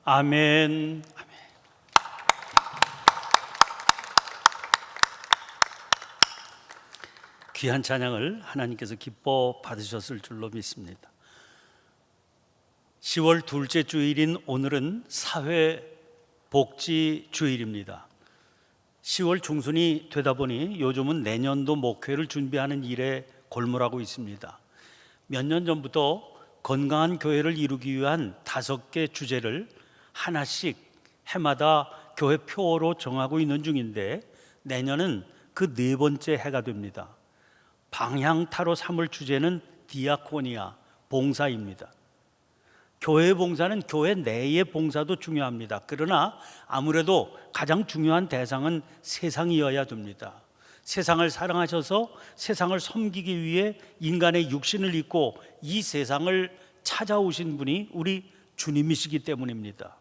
아멘. 귀한 찬양을 하나님께서 기뻐 받으셨을 줄로 믿습니다. 10월 둘째 주일인 오늘은 사회복지주일입니다. 10월 중순이 되다 보니 요즘은 내년도 목회를 준비하는 일에 골몰하고 있습니다. 몇 년 전부터 건강한 교회를 이루기 위한 5개 주제를 하나씩 해마다 교회 표어로 정하고 있는 중인데, 내년은 그 4번째 해가 됩니다. 방향타로 삼을 주제는 디아코니아, 봉사입니다. 교회 봉사는 교회 내의 봉사도 중요합니다. 그러나 아무래도 가장 중요한 대상은 세상이어야 됩니다. 세상을 사랑하셔서 세상을 섬기기 위해 인간의 육신을 입고 이 세상을 찾아오신 분이 우리 주님이시기 때문입니다.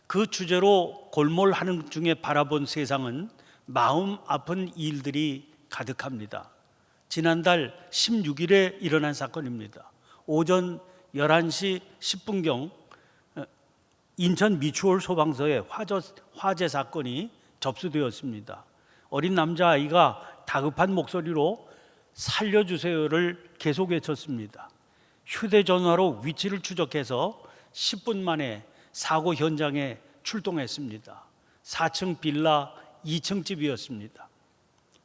그 주제로 골몰하는 중에 바라본 세상은 마음 아픈 일들이 가득합니다. 지난달 16일에 일어난 사건입니다. 오전 11시 10분경 인천 미추홀 소방서에 화재 사건이 접수되었습니다. 어린 남자아이가 다급한 목소리로 살려주세요를 계속 외쳤습니다. 휴대전화로 위치를 추적해서 10분 만에 사고 현장에 출동했습니다. 4층 빌라 2층 집이었습니다.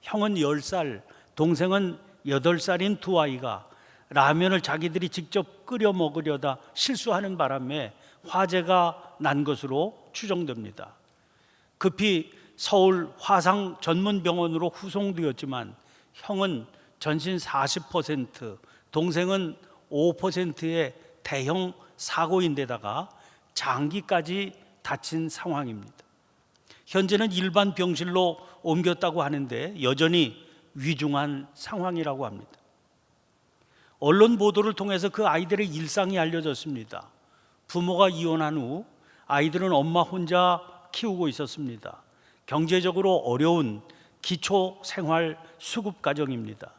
형은 10살, 동생은 8살인 두 아이가 라면을 자기들이 직접 끓여 먹으려다 실수하는 바람에 화재가 난 것으로 추정됩니다. 급히 서울 화상 전문병원으로 후송되었지만 형은 전신 40%, 동생은 5%의 대형 사고인데다가 장기까지 다친 상황입니다. 현재는 일반 병실로 옮겼다고 하는데 여전히 위중한 상황이라고 합니다. 언론 보도를 통해서 그 아이들의 일상이 알려졌습니다. 부모가 이혼한 후 아이들은 엄마 혼자 키우고 있었습니다. 경제적으로 어려운 기초 생활 수급 가정입니다.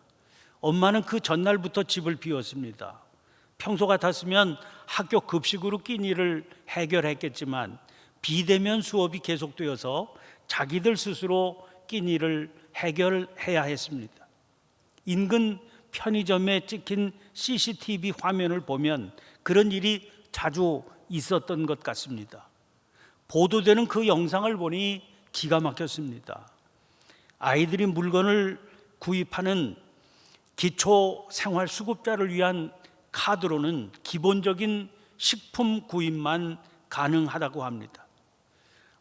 엄마는 그 전날부터 집을 비웠습니다. 평소 같았으면 학교 급식으로 끼니를 해결했겠지만 비대면 수업이 계속되어서 자기들 스스로 끼니를 해결해야 했습니다. 인근 편의점에 찍힌 CCTV 화면을 보면 그런 일이 자주 있었던 것 같습니다. 보도되는 그 영상을 보니 기가 막혔습니다. 아이들이 물건을 구입하는 기초 생활 수급자를 위한 카드로는 기본적인 식품 구입만 가능하다고 합니다.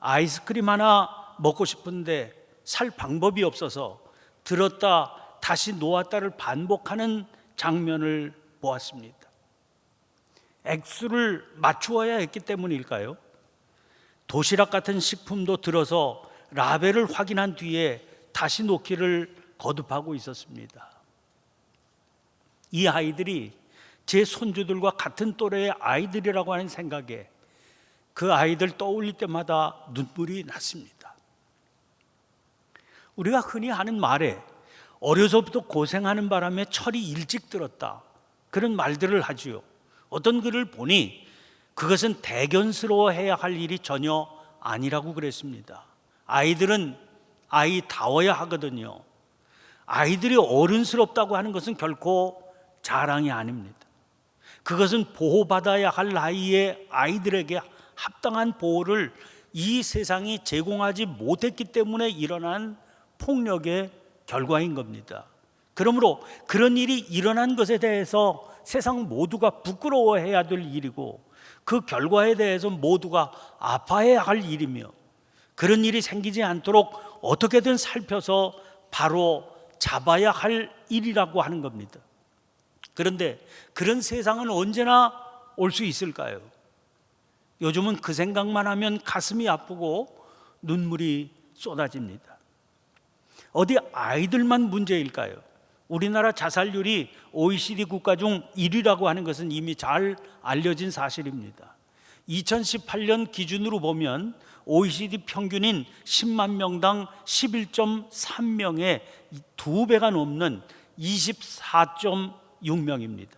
아이스크림 하나 먹고 싶은데 살 방법이 없어서 들었다 다시 놓았다를 반복하는 장면을 보았습니다. 액수를 맞추어야 했기 때문일까요? 도시락 같은 식품도 들어서 라벨을 확인한 뒤에 다시 놓기를 거듭하고 있었습니다. 이 아이들이 제 손주들과 같은 또래의 아이들이라고 하는 생각에 그 아이들 떠올릴 때마다 눈물이 났습니다. 우리가 흔히 하는 말에 어려서부터 고생하는 바람에 철이 일찍 들었다, 그런 말들을 하지요. 어떤 글을 보니 그것은 대견스러워해야 할 일이 전혀 아니라고 그랬습니다. 아이들은 아이다워야 하거든요. 아이들이 어른스럽다고 하는 것은 결코 자랑이 아닙니다. 그것은 보호받아야 할 나이의 아이들에게 합당한 보호를 이 세상이 제공하지 못했기 때문에 일어난 폭력의 결과인 겁니다. 그러므로 그런 일이 일어난 것에 대해서 세상 모두가 부끄러워해야 될 일이고 그 결과에 대해서 모두가 아파해야 할 일이며, 그런 일이 생기지 않도록 어떻게든 살펴서 바로 잡아야 할 일이라고 하는 겁니다. 그런데 그런 세상은 언제나 올 수 있을까요? 요즘은 그 생각만 하면 가슴이 아프고 눈물이 쏟아집니다. 어디 아이들만 문제일까요? 우리나라 자살률이 OECD 국가 중 1위라고 하는 것은 이미 잘 알려진 사실입니다. 2018년 기준으로 보면 OECD 평균인 10만 명당 11.3명의 2배가 넘는 24.6명입니다.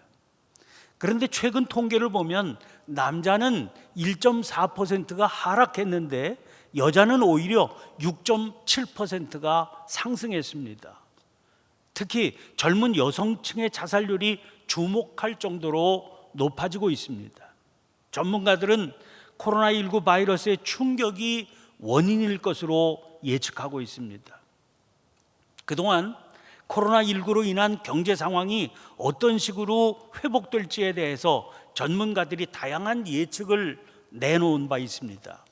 그런데 최근 통계를 보면 남자는 1.4%가 하락했는데 여자는 오히려 6.7%가 상승했습니다. 특히 젊은 여성층의 자살률이 주목할 정도로 높아지고 있습니다. 전문가들은 코로나19 바이러스의 충격이 원인일 것으로 예측하고 있습니다. 그동안 코로나19로 인한 경제 상황이 어떤 식으로 회복될지에 대해서 전문가들이 다양한 예측을 내놓은 바 있습니다.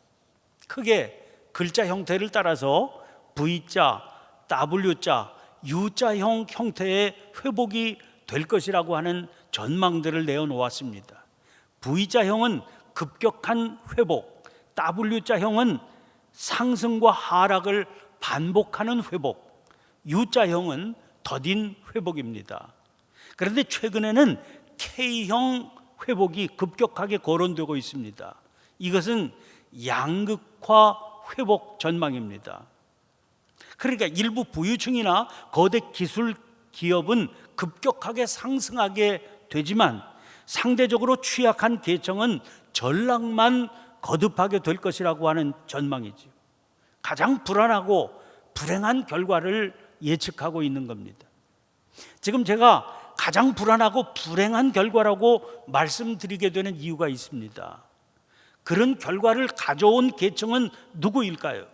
크게 글자 형태를 따라서 V자, W자, U자형 형태의 회복이 될 것이라고 하는 전망들을 내어놓았습니다. V자형은 급격한 회복, W자형은 상승과 하락을 반복하는 회복, U자형은 더딘 회복입니다. 그런데 최근에는 K형 회복이 급격하게 거론되고 있습니다. 이것은 양극화 회복 전망입니다. 그러니까 일부 부유층이나 거대 기술 기업은 급격하게 상승하게 되지만 상대적으로 취약한 계층은 전락만 거듭하게 될 것이라고 하는 전망이죠. 가장 불안하고 불행한 결과를 예측하고 있는 겁니다. 지금 제가 가장 불안하고 불행한 결과라고 말씀드리게 되는 이유가 있습니다. 그런 결과를 가져온 계층은 누구일까요?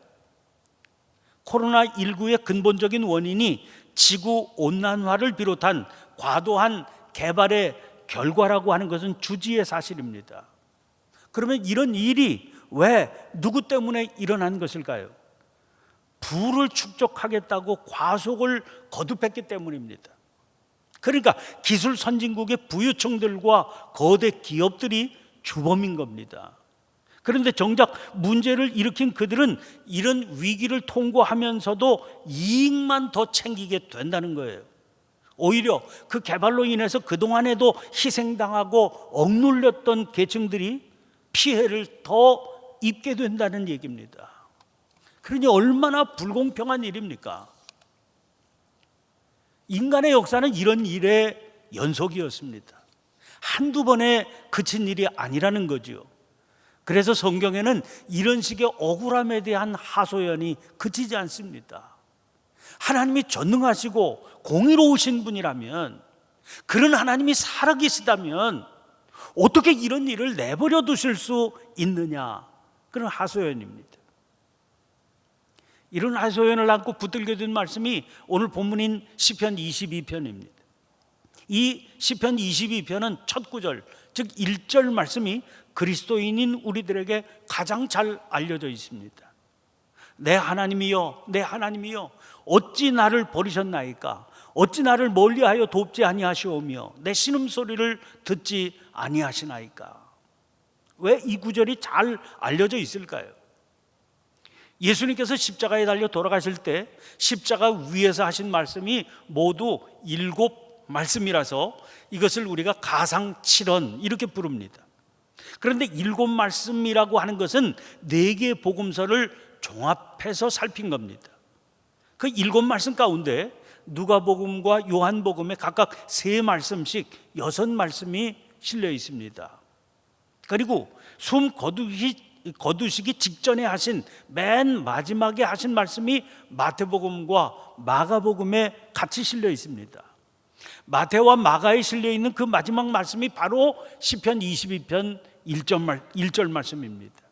코로나19의 근본적인 원인이 지구온난화를 비롯한 과도한 개발의 결과라고 하는 것은 주지의 사실입니다. 그러면 이런 일이 왜 누구 때문에 일어난 것일까요? 부를 축적하겠다고 과속을 거듭했기 때문입니다. 그러니까 기술 선진국의 부유층들과 거대 기업들이 주범인 겁니다. 그런데 정작 문제를 일으킨 그들은 이런 위기를 통과하면서도 이익만 더 챙기게 된다는 거예요. 오히려 그 개발로 인해서 그동안에도 희생당하고 억눌렸던 계층들이 피해를 더 입게 된다는 얘기입니다. 그러니 얼마나 불공평한 일입니까? 인간의 역사는 이런 일의 연속이었습니다. 한두 번에 그친 일이 아니라는 거죠. 그래서 성경에는 이런 식의 억울함에 대한 하소연이 그치지 않습니다. 하나님이 전능하시고 공의로우신 분이라면, 그런 하나님이 살아계시다면 어떻게 이런 일을 내버려 두실 수 있느냐, 그런 하소연입니다. 이런 하소연을 안고 붙들게 된 말씀이 오늘 본문인 시편 22편입니다. 이 시편 22편은 첫 구절, 즉 1절 말씀이 그리스도인인 우리들에게 가장 잘 알려져 있습니다. 내 하나님이여, 내 하나님이여, 어찌 나를 버리셨나이까? 어찌 나를 멀리하여 돕지 아니하시오며 내 신음소리를 듣지 아니하시나이까? 왜 이 구절이 잘 알려져 있을까요? 예수님께서 십자가에 달려 돌아가실 때 십자가 위에서 하신 말씀이 모두 7 말씀이라서 이것을 우리가 가상칠언 이렇게 부릅니다. 그런데 7 말씀이라고 하는 것은 4개의 복음서를 종합해서 살핀 겁니다. 그 7 말씀 가운데 누가복음과 요한복음에 각각 3 말씀씩 6 말씀이 실려 있습니다. 그리고 숨 거두시기 직전에 하신 맨 마지막에 하신 말씀이 마태복음과 마가복음에 같이 실려 있습니다. 마태와 마가에 실려 있는 그 마지막 말씀이 바로 시편 22편 1절 말씀입니다.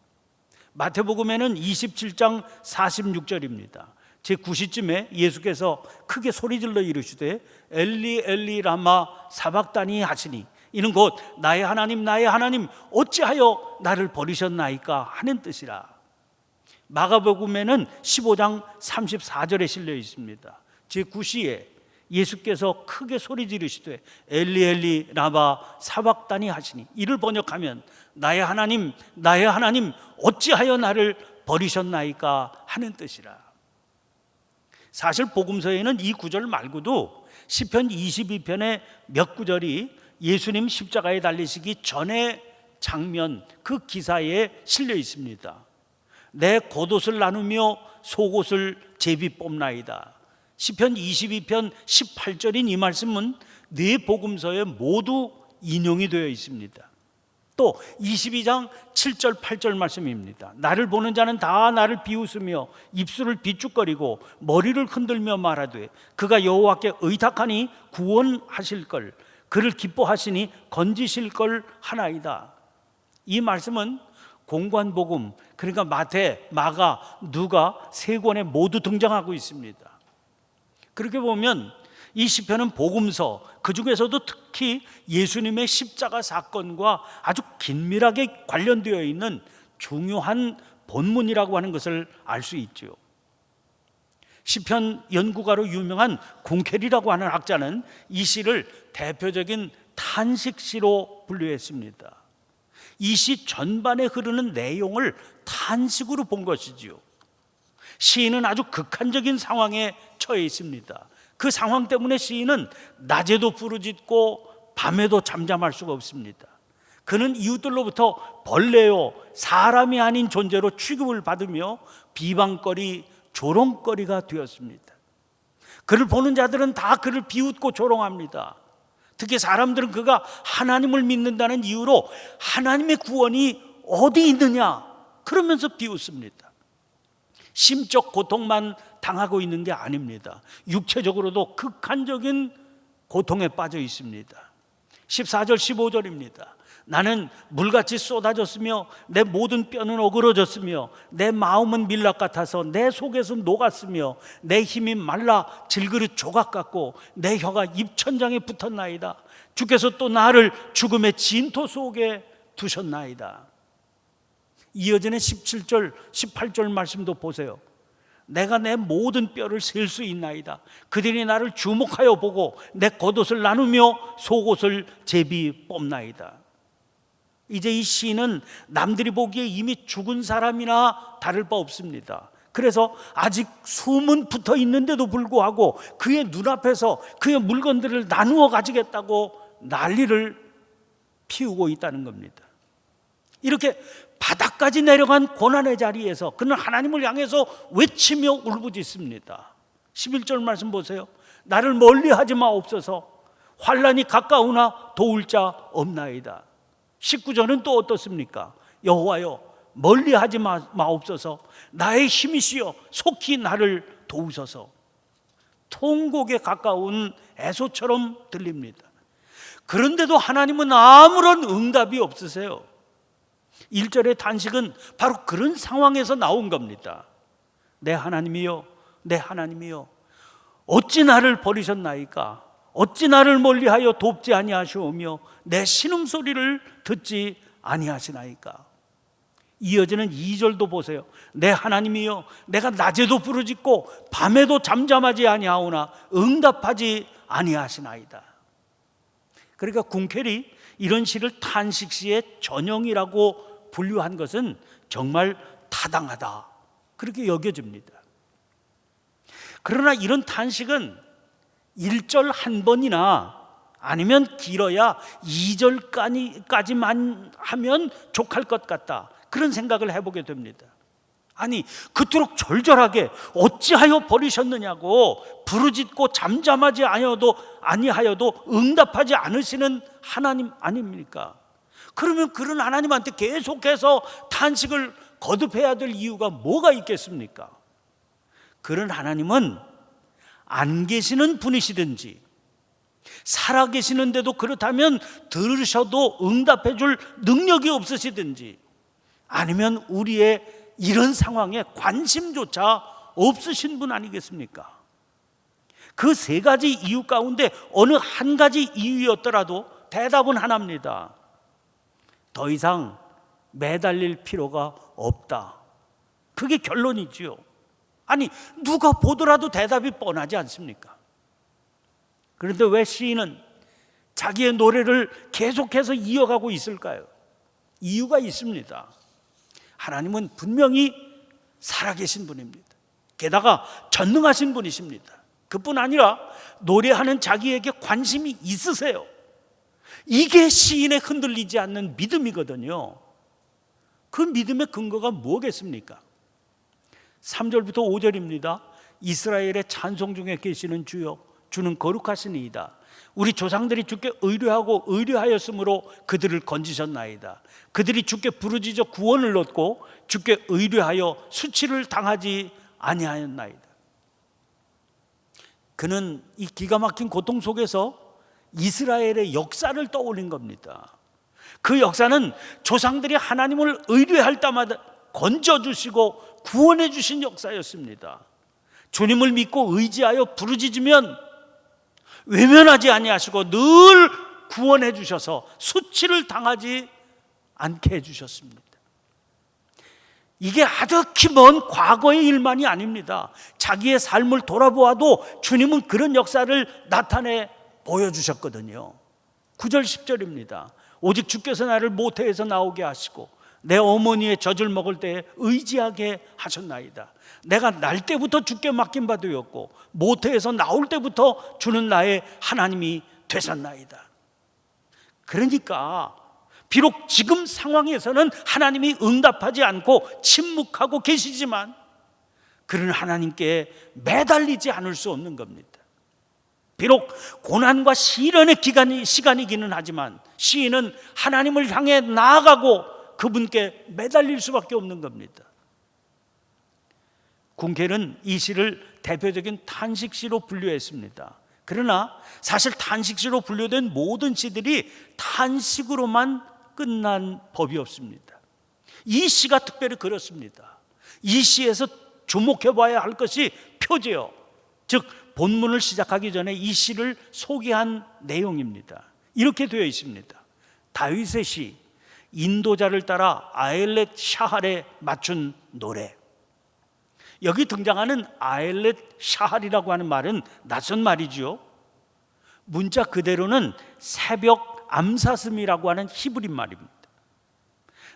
마태복음에는 27장 46절입니다. 제9시쯤에 예수께서 크게 소리질러 이르시되 엘리 엘리 라마 사박다니 하시니, 이는 곧 나의 하나님 나의 하나님 어찌하여 나를 버리셨나이까 하는 뜻이라. 마가복음에는 15장 34절에 실려 있습니다. 제9시에 예수께서 크게 소리 지르시되 엘리 엘리 라마 사박다니 하시니, 이를 번역하면 나의 하나님 어찌하여 나를 버리셨나이까 하는 뜻이라. 사실 복음서에는 이 구절 말고도 시편 22편의 몇 구절이 예수님 십자가에 달리시기 전의 장면, 그 기사에 실려 있습니다. 내 겉옷을 나누며 속옷을 제비 뽑나이다. 시편 22편 18절인 이 말씀은 4 복음서에 모두 인용이 되어 있습니다. 또 22장 7절 8절 말씀입니다. 나를 보는 자는 다 나를 비웃으며 입술을 비죽거리고 머리를 흔들며 말하되 그가 여호와께 의탁하니 구원하실 걸, 그를 기뻐하시니 건지실 걸 하나이다. 이 말씀은 공관복음, 그러니까 마태, 마가, 누가 세 권에 모두 등장하고 있습니다. 그렇게 보면 이 시편은 복음서, 그 중에서도 특히 예수님의 십자가 사건과 아주 긴밀하게 관련되어 있는 중요한 본문이라고 하는 것을 알 수 있죠. 시편 연구가로 유명한 궁켈이라고 하는 학자는 이 시를 대표적인 탄식시로 분류했습니다. 이 시 전반에 흐르는 내용을 탄식으로 본 것이지요. 시인은 아주 극한적인 상황에 처해 있습니다. 그 상황 때문에 시인은 낮에도 부르짖고 밤에도 잠잠할 수가 없습니다. 그는 이웃들로부터 벌레요, 사람이 아닌 존재로 취급을 받으며 비방거리, 조롱거리가 되었습니다. 그를 보는 자들은 다 그를 비웃고 조롱합니다. 특히 사람들은 그가 하나님을 믿는다는 이유로 하나님의 구원이 어디 있느냐 그러면서 비웃습니다. 심적 고통만 당하고 있는 게 아닙니다. 육체적으로도 극한적인 고통에 빠져 있습니다. 14절 15절입니다. 나는 물같이 쏟아졌으며 내 모든 뼈는 어그러졌으며 내 마음은 밀랍 같아서 내 속에서 녹았으며 내 힘이 말라 질그릇 조각 같고 내 혀가 입천장에 붙었나이다. 주께서 또 나를 죽음의 진토 속에 두셨나이다. 이어지는 17절 18절 말씀도 보세요. 내가 내 모든 뼈를 셀 수 있나이다. 그들이 나를 주목하여 보고 내 겉옷을 나누며 속옷을 제비 뽑나이다. 이제 이 시인은 남들이 보기에 이미 죽은 사람이나 다를 바 없습니다. 그래서 아직 숨은 붙어 있는데도 불구하고 그의 눈앞에서 그의 물건들을 나누어 가지겠다고 난리를 피우고 있다는 겁니다. 이렇게 바닥까지 내려간 고난의 자리에서 그는 하나님을 향해서 외치며 울부짖습니다. 11절 말씀 보세요. 나를 멀리하지 마옵소서. 환난이 가까우나 도울 자 없나이다. 19절은 또 어떻습니까? 여호와여 멀리하지 마옵소서. 나의 힘이시여 속히 나를 도우소서. 통곡에 가까운 애소처럼 들립니다. 그런데도 하나님은 아무런 응답이 없으세요. 1절의 탄식은 바로 그런 상황에서 나온 겁니다. 내 하나님이여, 내 하나님이여, 어찌 나를 버리셨나이까? 어찌 나를 멀리하여 돕지 아니하시오며 내 신음소리를 듣지 아니하시나이까? 이어지는 2절도 보세요. 내 하나님이여, 내가 낮에도 부르짖고 밤에도 잠잠하지 아니하오나 응답하지 아니하시나이다. 그러니까 궁켈이 이런 시를 탄식시의 전형이라고 분류한 것은 정말 타당하다, 그렇게 여겨집니다. 그러나 이런 탄식은 1절 한 번이나 아니면 길어야 2절까지만 하면 족할 것 같다, 그런 생각을 해보게 됩니다. 아니 그토록 절절하게 어찌하여 버리셨느냐고 부르짖고 잠잠하지 아니하여도 응답하지 않으시는 하나님 아닙니까? 그러면 그런 하나님한테 계속해서 탄식을 거듭해야 될 이유가 뭐가 있겠습니까? 그런 하나님은 안 계시는 분이시든지 살아 계시는데도 그렇다면 들으셔도 응답해 줄 능력이 없으시든지 아니면 우리의 이런 상황에 관심조차 없으신 분 아니겠습니까? 그 세 가지 이유 가운데 어느 한 가지 이유였더라도 대답은 하나입니다. 더 이상 매달릴 필요가 없다. 그게 결론이지요. 아니 누가 보더라도 대답이 뻔하지 않습니까? 그런데 왜 시인은 자기의 노래를 계속해서 이어가고 있을까요? 이유가 있습니다. 하나님은 분명히 살아계신 분입니다. 게다가 전능하신 분이십니다. 그뿐 아니라 노래하는 자기에게 관심이 있으세요. 이게 시인의 흔들리지 않는 믿음이거든요. 그 믿음의 근거가 뭐겠습니까? 3절부터 5절입니다. 이스라엘의 찬송 중에 계시는 주여, 주는 거룩하시니이다. 우리 조상들이 주께 의뢰하고 의뢰하였으므로 그들을 건지셨나이다. 그들이 주께 부르짖어 구원을 얻고 주께 의뢰하여 수치를 당하지 아니하였나이다. 그는 이 기가 막힌 고통 속에서 이스라엘의 역사를 떠올린 겁니다. 그 역사는 조상들이 하나님을 의뢰할 때마다 건져주시고 구원해 주신 역사였습니다. 주님을 믿고 의지하여 부르짖으면 외면하지 아니하시고 늘 구원해 주셔서 수치를 당하지 않게 해주셨습니다. 이게 아득히 먼 과거의 일만이 아닙니다. 자기의 삶을 돌아보아도 주님은 그런 역사를 나타내 보여주셨거든요. 9절 10절입니다. 오직 주께서 나를 모태에서 나오게 하시고 내 어머니의 젖을 먹을 때에 의지하게 하셨나이다. 내가 날 때부터 주께 맡긴 바 되었고 모태에서 나올 때부터 주는 나의 하나님이 되셨나이다. 그러니까 비록 지금 상황에서는 하나님이 응답하지 않고 침묵하고 계시지만 그는 하나님께 매달리지 않을 수 없는 겁니다. 비록 고난과 시련의 시간이기는 하지만 시인은 하나님을 향해 나아가고 그분께 매달릴 수밖에 없는 겁니다. 군켈은 이 시를 대표적인 탄식시로 분류했습니다. 그러나 사실 탄식시로 분류된 모든 시들이 탄식으로만 끝난 법이 없습니다. 이 시가 특별히 그렇습니다. 이 시에서 주목해 봐야 할 것이 표제어, 즉 본문을 시작하기 전에 이 시를 소개한 내용입니다. 이렇게 되어 있습니다. 다윗의 시, 인도자를 따라 아엘렛 샤할에 맞춘 노래. 여기 등장하는 아엘렛 샤할이라고 하는 말은 낯선 말이죠. 문자 그대로는 새벽 암사슴이라고 하는 히브리 말입니다.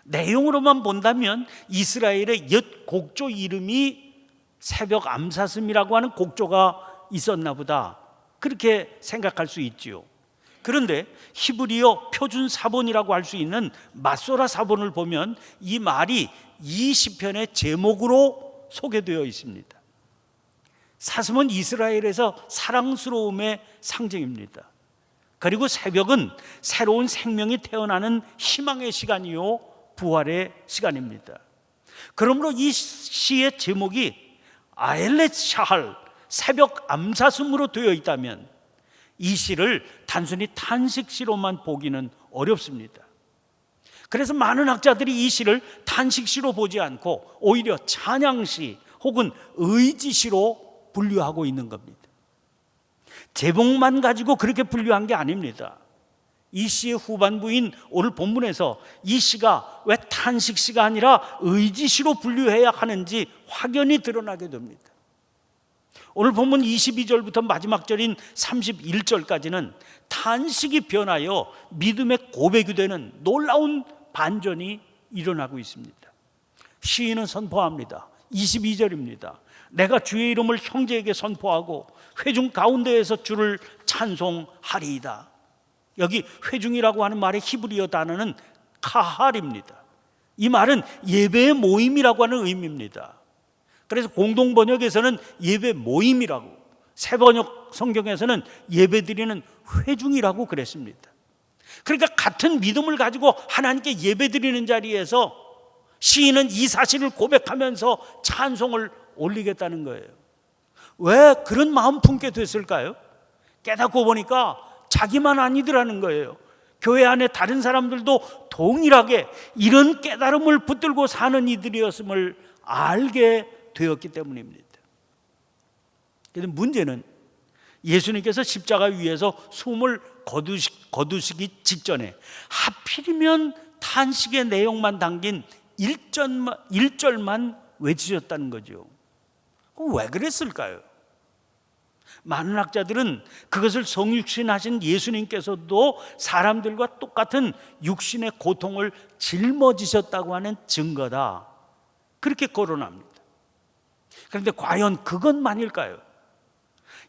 내용으로만 본다면 이스라엘의 옛 곡조 이름이 새벽 암사슴이라고 하는 곡조가 있었나 보다, 그렇게 생각할 수 있지요. 그런데 히브리어 표준 사본이라고 할 수 있는 마소라 사본을 보면 이 말이 이 시편의 제목으로 소개되어 있습니다. 사슴은 이스라엘에서 사랑스러움의 상징입니다. 그리고 새벽은 새로운 생명이 태어나는 희망의 시간이요 부활의 시간입니다. 그러므로 이 시의 제목이 아엘렛 샤할, 새벽 암사슴으로 되어 있다면 이 시를 단순히 탄식시로만 보기는 어렵습니다. 그래서 많은 학자들이 이 시를 탄식시로 보지 않고 오히려 찬양시 혹은 의지시로 분류하고 있는 겁니다. 제목만 가지고 그렇게 분류한 게 아닙니다. 이 시의 후반부인 오늘 본문에서 이 시가 왜 탄식시가 아니라 의지시로 분류해야 하는지 확연히 드러나게 됩니다. 오늘 본문 22절부터 마지막 절인 31절까지는 탄식이 변하여 믿음의 고백이 되는 놀라운 반전이 일어나고 있습니다. 시인은 선포합니다. 22절입니다. 내가 주의 이름을 형제에게 선포하고 회중 가운데에서 주를 찬송하리이다. 여기 회중이라고 하는 말의 히브리어 단어는 카할입니다. 이 말은 예배의 모임이라고 하는 의미입니다. 그래서 공동 번역에서는 예배 모임이라고, 새 번역 성경에서는 예배드리는 회중이라고 그랬습니다. 그러니까 같은 믿음을 가지고 하나님께 예배드리는 자리에서 시인은 이 사실을 고백하면서 찬송을 올리겠다는 거예요. 왜 그런 마음 품게 됐을까요? 깨닫고 보니까 자기만 아니더라는 거예요. 교회 안에 다른 사람들도 동일하게 이런 깨달음을 붙들고 사는 이들이었음을 알게 되었기 때문입니다. 그런데 문제는 예수님께서 십자가 위에서 숨을 거두시기 직전에 하필이면 탄식의 내용만 담긴 1절만 외치셨다는 거죠. 왜 그랬을까요? 많은 학자들은 그것을 성육신하신 예수님께서도 사람들과 똑같은 육신의 고통을 짊어지셨다고 하는 증거다, 그렇게 거론합니다. 그런데 과연 그것만일까요?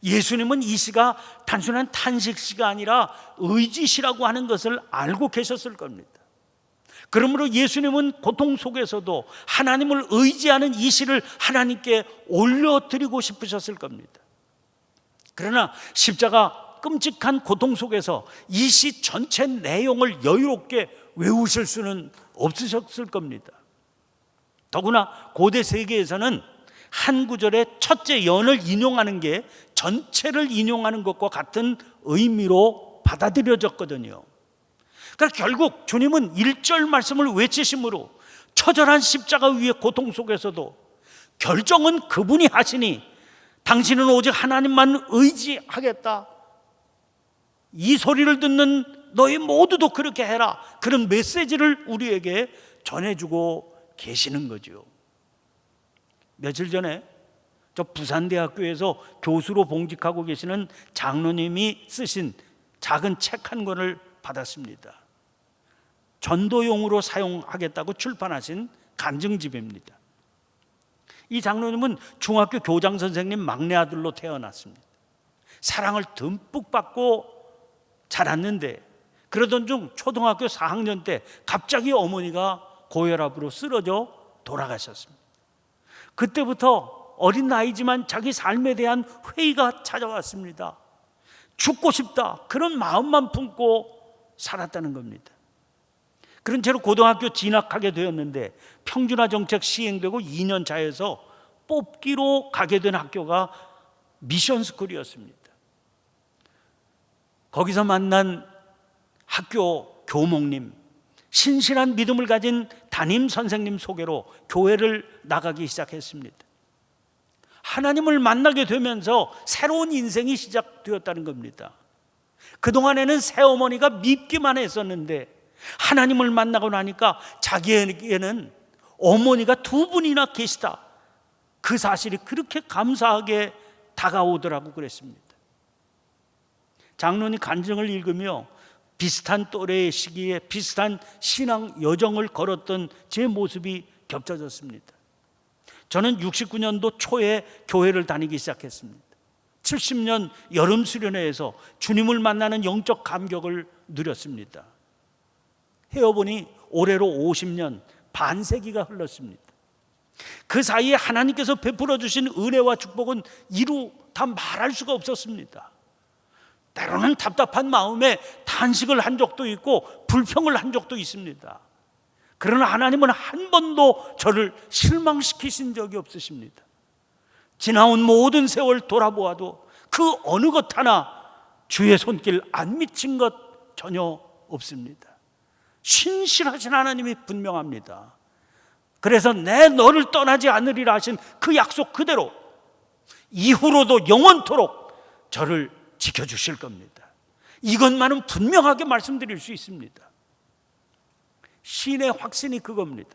예수님은 이 시가 단순한 탄식시가 아니라 의지시라고 하는 것을 알고 계셨을 겁니다. 그러므로 예수님은 고통 속에서도 하나님을 의지하는 이 시를 하나님께 올려드리고 싶으셨을 겁니다. 그러나 십자가 끔찍한 고통 속에서 이 시 전체 내용을 여유롭게 외우실 수는 없으셨을 겁니다. 더구나 고대 세계에서는 한 구절의 첫째 연을 인용하는 게 전체를 인용하는 것과 같은 의미로 받아들여졌거든요. 그러니까 결국 주님은 1절 말씀을 외치심으로 처절한 십자가 위의 고통 속에서도 결정은 그분이 하시니 당신은 오직 하나님만 의지하겠다, 이 소리를 듣는 너희 모두도 그렇게 해라, 그런 메시지를 우리에게 전해주고 계시는 거죠. 며칠 전에 저 부산대학교에서 교수로 봉직하고 계시는 장로님이 쓰신 작은 책 한 권을 받았습니다. 전도용으로 사용하겠다고 출판하신 간증집입니다. 이 장로님은 중학교 교장 선생님 막내 아들로 태어났습니다. 사랑을 듬뿍 받고 자랐는데 그러던 중 초등학교 4학년 때 갑자기 어머니가 고혈압으로 쓰러져 돌아가셨습니다. 그때부터 어린 나이지만 자기 삶에 대한 회의가 찾아왔습니다. 죽고 싶다, 그런 마음만 품고 살았다는 겁니다. 그런 채로 고등학교 진학하게 되었는데 평준화 정책 시행되고 2년 차에서 뽑기로 가게 된 학교가 미션스쿨이었습니다. 거기서 만난 학교 교목님, 신실한 믿음을 가진 담임 선생님 소개로 교회를 나가기 시작했습니다. 하나님을 만나게 되면서 새로운 인생이 시작되었다는 겁니다. 그동안에는 새어머니가 밉기만 했었는데 하나님을 만나고 나니까 자기에게는 어머니가 두 분이나 계시다, 그 사실이 그렇게 감사하게 다가오더라고 그랬습니다. 장로님 간증을 읽으며 비슷한 또래의 시기에 비슷한 신앙 여정을 걸었던 제 모습이 겹쳐졌습니다. 저는 69년도 초에 교회를 다니기 시작했습니다. 70년 여름 수련회에서 주님을 만나는 영적 감격을 누렸습니다. 헤어보니 올해로 50년, 반세기가 흘렀습니다. 그 사이에 하나님께서 베풀어 주신 은혜와 축복은 이루 다 말할 수가 없었습니다. 때로는 답답한 마음에 탄식을 한 적도 있고 불평을 한 적도 있습니다. 그러나 하나님은 한 번도 저를 실망시키신 적이 없으십니다. 지나온 모든 세월 돌아보아도 그 어느 것 하나 주의 손길 안 미친 것 전혀 없습니다. 신실하신 하나님이 분명합니다. 그래서 내 너를 떠나지 않으리라 하신 그 약속 그대로 이후로도 영원토록 저를 지켜주실 겁니다. 이것만은 분명하게 말씀드릴 수 있습니다. 시인의 확신이 그겁니다.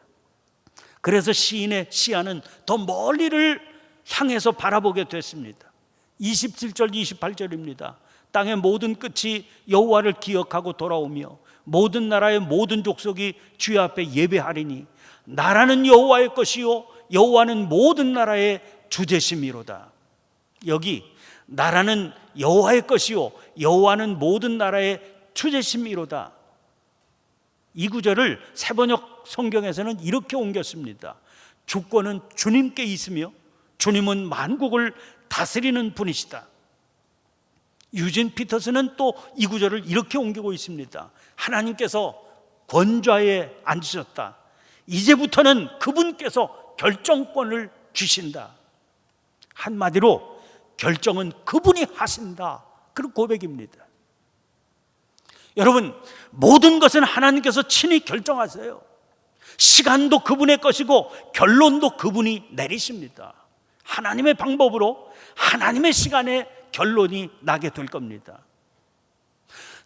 그래서 시인의 시야는 더 멀리를 향해서 바라보게 됐습니다. 27절 28절입니다. 땅의 모든 끝이 여호와를 기억하고 돌아오며 모든 나라의 모든 족속이 주의 앞에 예배하리니 나라는 여호와의 것이요 여호와는 모든 나라의 주제심이로다. 여기 나라는 여호와의 것이요 여호와는 모든 나라의 주제심이로다. 이 구절을 새번역 성경에서는 이렇게 옮겼습니다. 주권은 주님께 있으며 주님은 만국을 다스리는 분이시다. 유진 피터스는 또 이 구절을 이렇게 옮기고 있습니다. 하나님께서 권좌에 앉으셨다. 이제부터는 그분께서 결정권을 주신다. 한마디로 결정은 그분이 하신다. 그런 고백입니다. 여러분, 모든 것은 하나님께서 친히 결정하세요. 시간도 그분의 것이고 결론도 그분이 내리십니다. 하나님의 방법으로 하나님의 시간에 결론이 나게 될 겁니다.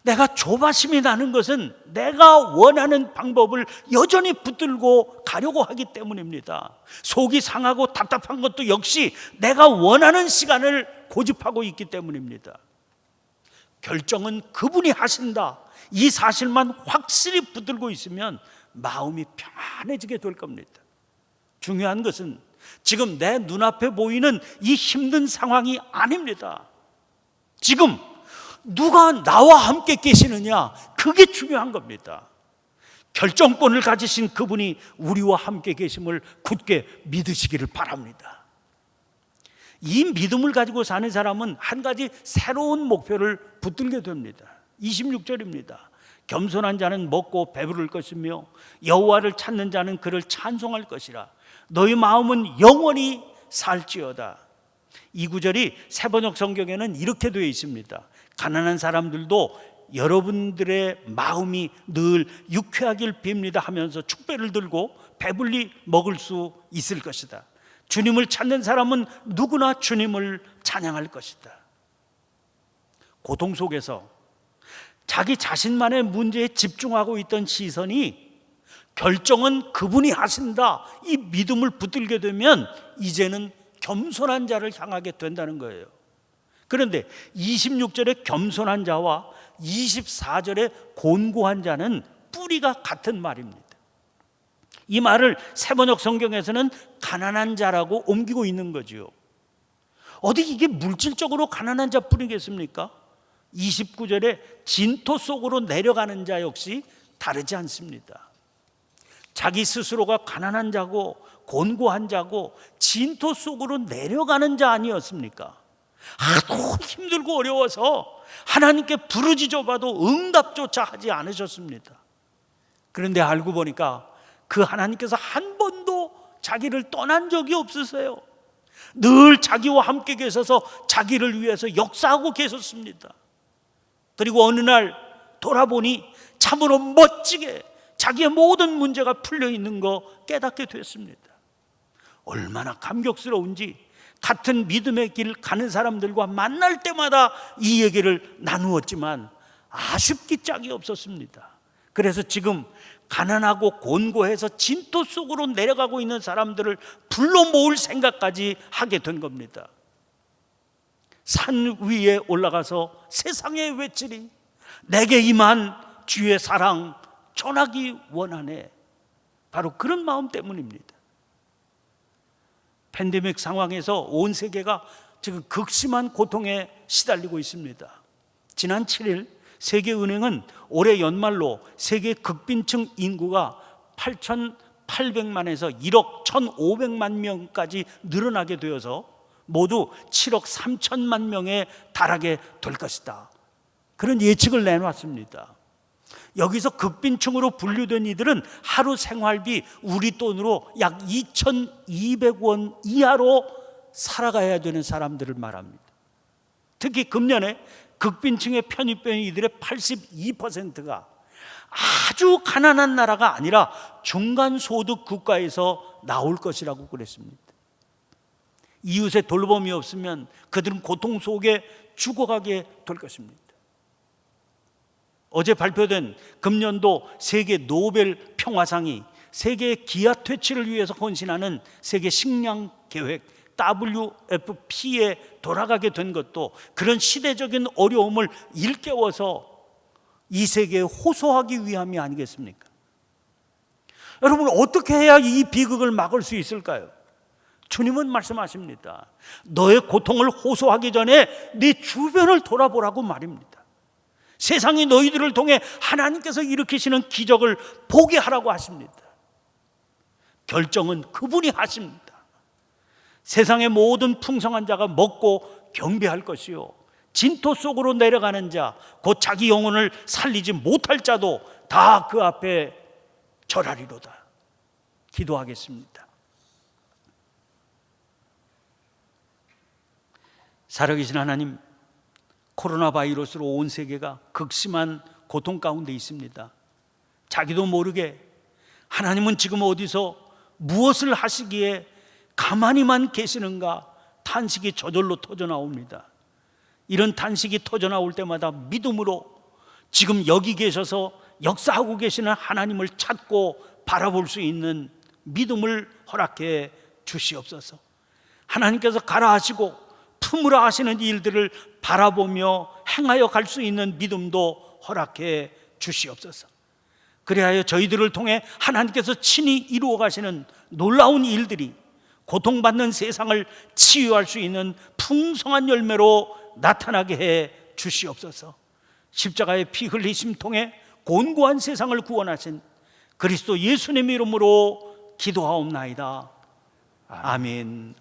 내가 조바심이 나는 것은 내가 원하는 방법을 여전히 붙들고 가려고 하기 때문입니다. 속이 상하고 답답한 것도 역시 내가 원하는 시간을 고집하고 있기 때문입니다. 결정은 그분이 하신다. 이 사실만 확실히 붙들고 있으면 마음이 평안해지게 될 겁니다. 중요한 것은 지금 내 눈앞에 보이는 이 힘든 상황이 아닙니다. 지금 누가 나와 함께 계시느냐, 그게 중요한 겁니다. 결정권을 가지신 그분이 우리와 함께 계심을 굳게 믿으시기를 바랍니다. 이 믿음을 가지고 사는 사람은 한 가지 새로운 목표를 붙들게 됩니다. 26절입니다. 겸손한 자는 먹고 배부를 것이며 여호와를 찾는 자는 그를 찬송할 것이라. 너희 마음은 영원히 살지어다. 이 구절이 세번역 성경에는 이렇게 되어 있습니다. 가난한 사람들도 여러분들의 마음이 늘 유쾌하길 빕니다 하면서 축배를 들고 배불리 먹을 수 있을 것이다. 주님을 찾는 사람은 누구나 주님을 찬양할 것이다. 고통 속에서 자기 자신만의 문제에 집중하고 있던 시선이 결정은 그분이 하신다, 이 믿음을 붙들게 되면 이제는 겸손한 자를 향하게 된다는 거예요. 그런데 26절의 겸손한 자와 24절의 곤고한 자는 뿌리가 같은 말입니다. 이 말을 세번역 성경에서는 가난한 자라고 옮기고 있는 거죠. 어디 이게 물질적으로 가난한 자 뿐이겠습니까? 29절에 진토 속으로 내려가는 자 역시 다르지 않습니다. 자기 스스로가 가난한 자고 곤고한 자고 진토 속으로 내려가는 자 아니었습니까? 하도 힘들고 어려워서 하나님께 부르짖어봐도 응답조차 하지 않으셨습니다. 그런데 알고 보니까 그 하나님께서 한 번도 자기를 떠난 적이 없으세요. 늘 자기와 함께 계셔서 자기를 위해서 역사하고 계셨습니다. 그리고 어느 날 돌아보니 참으로 멋지게 자기의 모든 문제가 풀려 있는 거 깨닫게 됐습니다. 얼마나 감격스러운지 같은 믿음의 길 가는 사람들과 만날 때마다 이 얘기를 나누었지만 아쉽기 짝이 없었습니다. 그래서 지금 가난하고 곤고해서 진토 속으로 내려가고 있는 사람들을 불러 모을 생각까지 하게 된 겁니다. 산 위에 올라가서 세상에 외치리 내게 임한 주의 사랑 전하기 원하네. 바로 그런 마음 때문입니다. 팬데믹 상황에서 온 세계가 지금 극심한 고통에 시달리고 있습니다. 지난 7일 세계은행은 올해 연말로 세계 극빈층 인구가 8,800만에서 1억 1,500만 명까지 늘어나게 되어서 모두 7억 3천만 명에 달하게 될 것이다. 그런 예측을 내놨습니다. 여기서 극빈층으로 분류된 이들은 하루 생활비 우리 돈으로 약 2,200원 이하로 살아가야 되는 사람들을 말합니다. 특히 금년에 극빈층에 편입된 이들의 82%가 아주 가난한 나라가 아니라 중간소득 국가에서 나올 것이라고 그랬습니다. 이웃의 돌봄이 없으면 그들은 고통 속에 죽어가게 될 것입니다. 어제 발표된 금년도 세계 노벨 평화상이 세계의 기아 퇴치를 위해서 헌신하는 세계 식량 계획 WFP에 돌아가게 된 것도 그런 시대적인 어려움을 일깨워서 이 세계에 호소하기 위함이 아니겠습니까? 여러분, 어떻게 해야 이 비극을 막을 수 있을까요? 주님은 말씀하십니다. 너의 고통을 호소하기 전에 네 주변을 돌아보라고 말입니다. 세상이 너희들을 통해 하나님께서 일으키시는 기적을 보게 하라고 하십니다. 결정은 그분이 하십니다. 세상의 모든 풍성한 자가 먹고 경배할 것이요 진토 속으로 내려가는 자, 곧 자기 영혼을 살리지 못할 자도 다 그 앞에 절하리로다. 기도하겠습니다. 살아계신 하나님, 코로나 바이러스로 온 세계가 극심한 고통 가운데 있습니다. 자기도 모르게 하나님은 지금 어디서 무엇을 하시기에 가만히만 계시는가 탄식이 저절로 터져 나옵니다. 이런 탄식이 터져 나올 때마다 믿음으로 지금 여기 계셔서 역사하고 계시는 하나님을 찾고 바라볼 수 있는 믿음을 허락해 주시옵소서. 하나님께서 가라 하시고 품으라 하시는 일들을 바라보며 행하여 갈 수 있는 믿음도 허락해 주시옵소서. 그리하여 저희들을 통해 하나님께서 친히 이루어 가시는 놀라운 일들이 고통받는 세상을 치유할 수 있는 풍성한 열매로 나타나게 해 주시옵소서. 십자가의 피 흘리심 통해 곤고한 세상을 구원하신 그리스도 예수님의 이름으로 기도하옵나이다. 아멘.